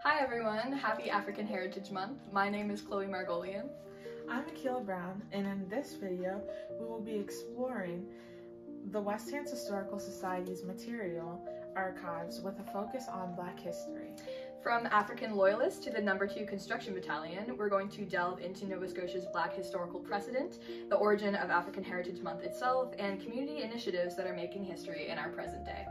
Hi everyone, happy African Heritage Month. My name is Chloe Margolian. I'm Akeelah Brown, and in this video, we will be exploring the West Hants Historical Society's material archives with a focus on Black history. From African Loyalists to the No. 2 Construction Battalion, we're going to delve into Nova Scotia's Black historical precedent, the origin of African Heritage Month itself, and community initiatives that are making history in our present day.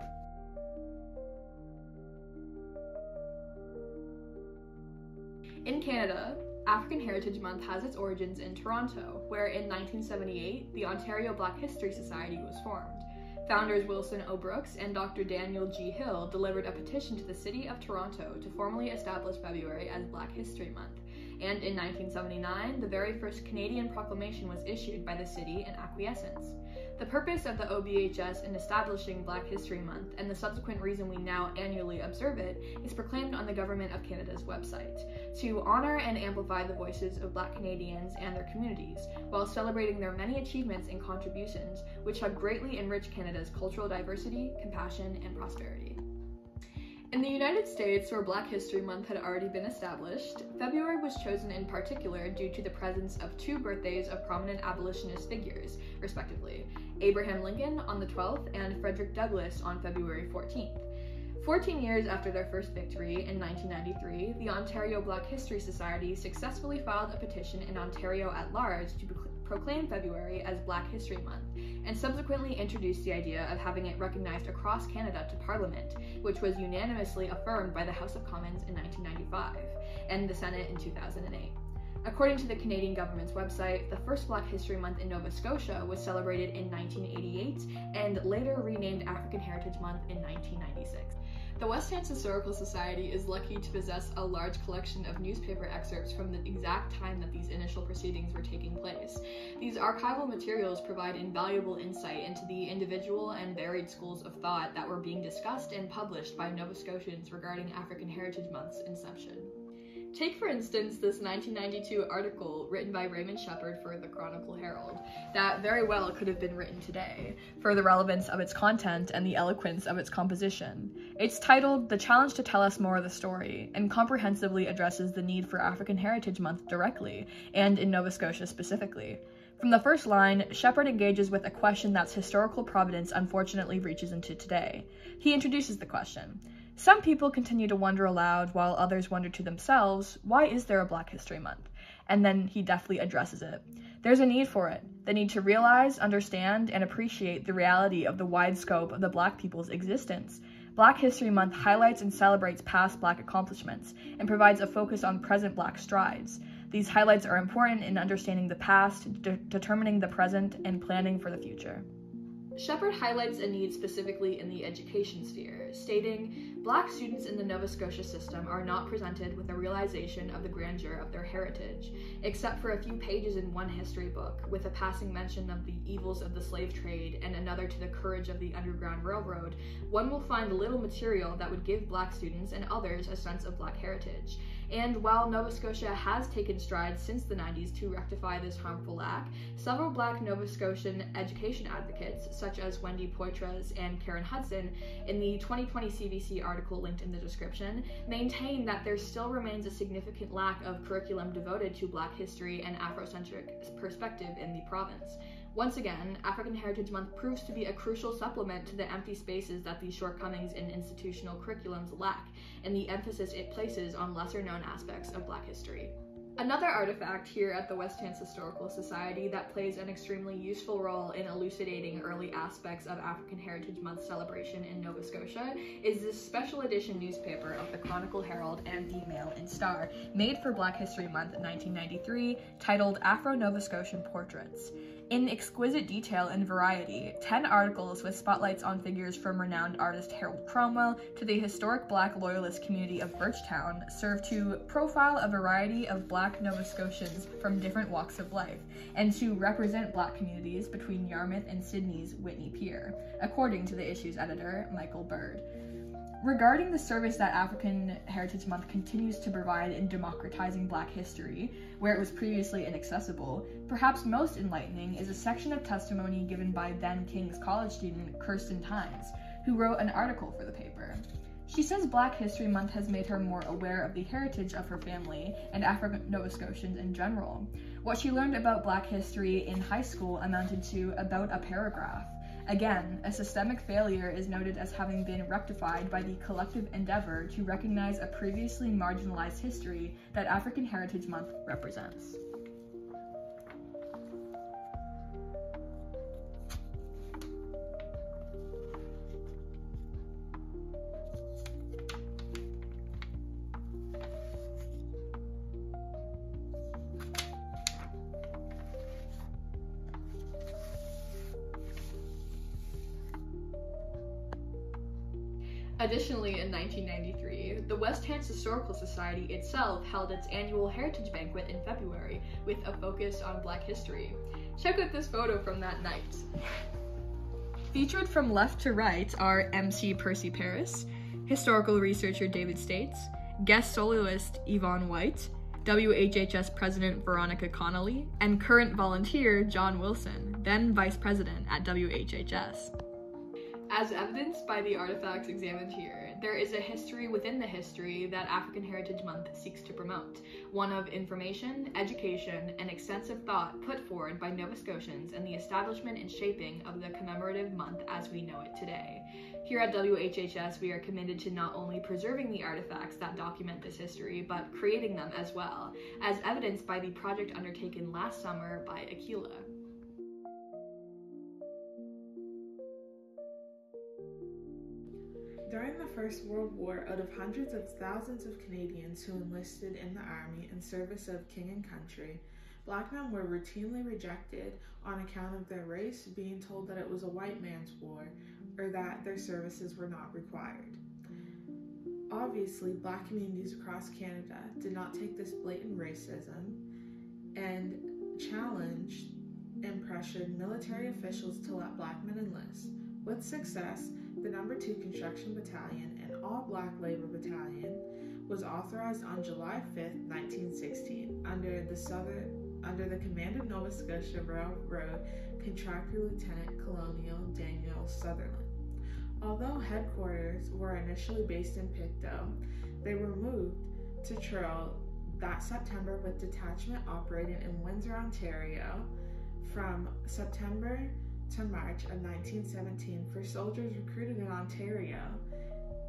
In Canada, African Heritage Month has its origins in Toronto, where in 1978, the Ontario Black History Society was formed. Founders Wilson O. Brooks and Dr. Daniel G. Hill delivered a petition to the City of Toronto to formally establish February as Black History Month, and in 1979, the very first Canadian proclamation was issued by the city in acquiescence. The purpose of the OBHS in establishing Black History Month, and the subsequent reason we now annually observe it, is proclaimed on the Government of Canada's website, to honor and amplify the voices of Black Canadians and their communities, while celebrating their many achievements and contributions, which have greatly enriched Canada's cultural diversity, compassion, and prosperity. In the United States, where Black History Month had already been established, February was chosen in particular due to the presence of two birthdays of prominent abolitionist figures, respectively, Abraham Lincoln on the 12th and Frederick Douglass on February 14th. 14 years after their first victory in 1993, the Ontario Black History Society successfully filed a petition in Ontario at large to proclaim February as Black History Month, and subsequently introduced the idea of having it recognized across Canada to Parliament, which was unanimously affirmed by the House of Commons in 1995, and the Senate in 2008. According to the Canadian government's website, the first Black History Month in Nova Scotia was celebrated in 1988, and later renamed African Heritage Month in 1996. The West Hants Historical Society is lucky to possess a large collection of newspaper excerpts from the exact time that these initial proceedings were taking place. These archival materials provide invaluable insight into the individual and varied schools of thought that were being discussed and published by Nova Scotians regarding African Heritage Month's inception. Take, for instance, this 1992 article written by Raymond Sheppard for the Chronicle Herald that very well could have been written today for the relevance of its content and the eloquence of its composition. It's titled "The Challenge to Tell Us More of the Story," and comprehensively addresses the need for African Heritage Month directly, and in Nova Scotia specifically. From the first line, Sheppard engages with a question that's historical provenance unfortunately reaches into today. He introduces the question. Some people continue to wonder aloud, while others wonder to themselves, why is there a Black History Month? And then he deftly addresses it. There's a need for it. The need to realize, understand, and appreciate the reality of the wide scope of the Black people's existence. Black History Month highlights and celebrates past Black accomplishments, and provides a focus on present Black strides. These highlights are important in understanding the past, determining the present, and planning for the future. Sheppard highlights a need specifically in the education sphere, stating, Black students in the Nova Scotia system are not presented with a realization of the grandeur of their heritage, except for a few pages in one history book, with a passing mention of the evils of the slave trade and another to the courage of the Underground Railroad. One will find little material that would give Black students and others a sense of Black heritage. And while Nova Scotia has taken strides since the 90s to rectify this harmful lack, several Black Nova Scotian education advocates, such as Wendy Poitras and Karen Hudson, in the 2020 CBC article linked in the description, maintain that there still remains a significant lack of curriculum devoted to Black history and Afrocentric perspective in the province. Once again, African Heritage Month proves to be a crucial supplement to the empty spaces that these shortcomings in institutional curriculums lack, and the emphasis it places on lesser-known aspects of Black history. Another artifact here at the West Hants Historical Society that plays an extremely useful role in elucidating early aspects of African Heritage Month celebration in Nova Scotia is this special edition newspaper of the Chronicle Herald and Mail-Star, made for Black History Month in 1993, titled Afro-Nova Scotian Portraits. In exquisite detail and variety, 10 articles with spotlights on figures from renowned artist Harold Cromwell to the historic Black Loyalist community of Birchtown serve to profile a variety of Black Nova Scotians from different walks of life, and to represent Black communities between Yarmouth and Sydney's Whitney Pier, according to the issue's editor, Michael Bird. Regarding the service that African Heritage Month continues to provide in democratizing Black history, where it was previously inaccessible, perhaps most enlightening is a section of testimony given by then King's College student Kirsten Tynes, who wrote an article for the paper. She says Black History Month has made her more aware of the heritage of her family and African Nova Scotians in general. What she learned about Black history in high school amounted to about a paragraph. Again, a systemic failure is noted as having been rectified by the collective endeavor to recognize a previously marginalized history that African Heritage Month represents. Additionally, in 1993, the West Hants Historical Society itself held its annual Heritage Banquet in February with a focus on Black history. Check out this photo from that night. Featured from left to right are MC Percy Paris, historical researcher David States, guest soloist Yvonne White, WHHS President Veronica Connolly, and current volunteer John Wilson, then Vice President at WHHS. As evidenced by the artifacts examined here, there is a history within the history that African Heritage Month seeks to promote, one of information, education, and extensive thought put forward by Nova Scotians and the establishment and shaping of the commemorative month as we know it today. Here at WHHS, we are committed to not only preserving the artifacts that document this history, but creating them as well, as evidenced by the project undertaken last summer by Akeelah. During the First World War, out of hundreds of thousands of Canadians who enlisted in the army in service of king and country, Black men were routinely rejected on account of their race, being told that it was a white man's war or that their services were not required. Obviously, Black communities across Canada did not take this blatant racism and challenged and pressured military officials to let Black men enlist. With success, the No. 2 Construction Battalion, an all-Black labor battalion, was authorized on July 5, 1916, under the command of Nova Scotia Railroad Contractor Lieutenant Colonial Daniel Sutherland. Although headquarters were initially based in Pictou, they were moved to Truro that September, with detachment operating in Windsor, Ontario, from September to March of 1917 for soldiers recruited in Ontario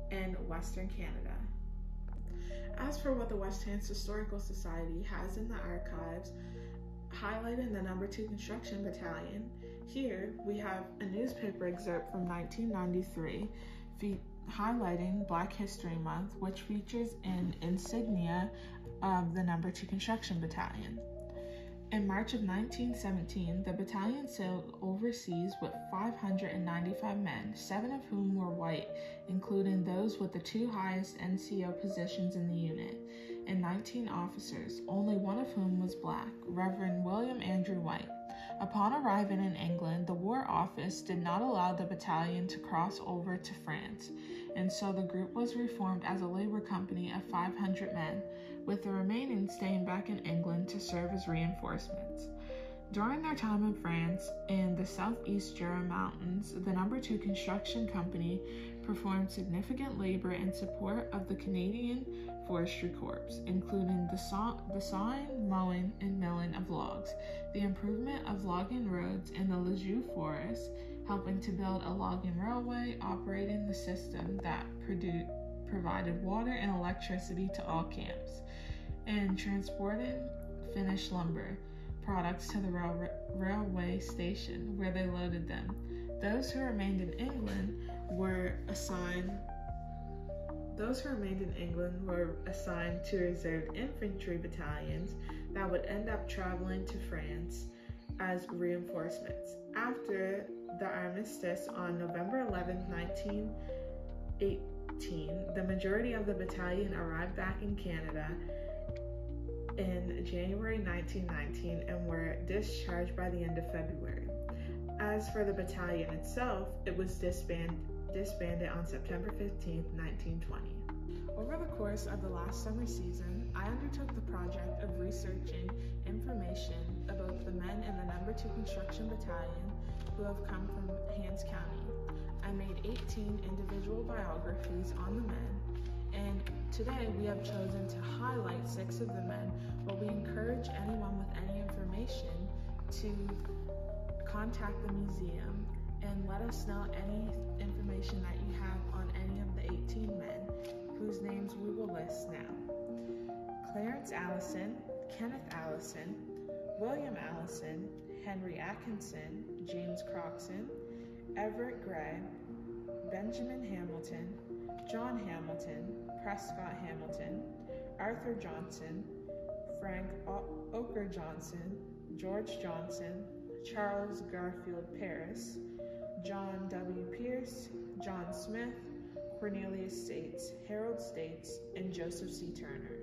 and Western Canada. As for what the West Hants Historical Society has in the archives, highlighted in the No. 2 Construction Battalion, here we have a newspaper excerpt from 1993 highlighting Black History Month, which features an insignia of the No. 2 Construction Battalion. In March of 1917, the battalion sailed overseas with 595 men, 7 of whom were white, including those with the 2 highest NCO positions in the unit, and 19 officers, only 1 of whom was Black, Reverend William Andrew White. Upon arriving in England, the War Office did not allow the battalion to cross over to France, and so the group was reformed as a labor company of 500 men, with the remaining staying back in England to serve as reinforcements. During their time in France in the southeast Jura Mountains, the No. 2 Construction Company performed significant labor in support of the Canadian Forestry Corps, including the sawing, mowing, and milling of logs, the improvement of logging roads in the Lejeune Forest, helping to build a logging railway, operating the system that provided water and electricity to all camps, and transporting finished lumber products to the railway station where they loaded them. Those who remained in England were assigned to reserved infantry battalions that would end up traveling to France as reinforcements. After the armistice on November 11, 1918, the majority of the battalion arrived back in Canada in January 1919 and were discharged by the end of February. As for the battalion itself, it was disbanded on September 15, 1920. Over the course of the last summer season, I undertook the project of researching information about the men in the No. 2 Construction Battalion who have come from Hants County. I made 18 individual biographies on the men, and today we have chosen to highlight 6 of the men, but we encourage anyone with any information to contact the museum and let us know any information that you have on any of the 18 men, whose names we will list now. Clarence Allison, Kenneth Allison, William Allison, Henry Atkinson, James Croxon, Everett Gray, Benjamin Hamilton, John Hamilton, Prescott Hamilton, Arthur Johnson, Frank Oker Johnson, George Johnson, Charles Garfield Paris, John W. Pierce, John Smith, Cornelius States, Harold States, and Joseph C. Turner.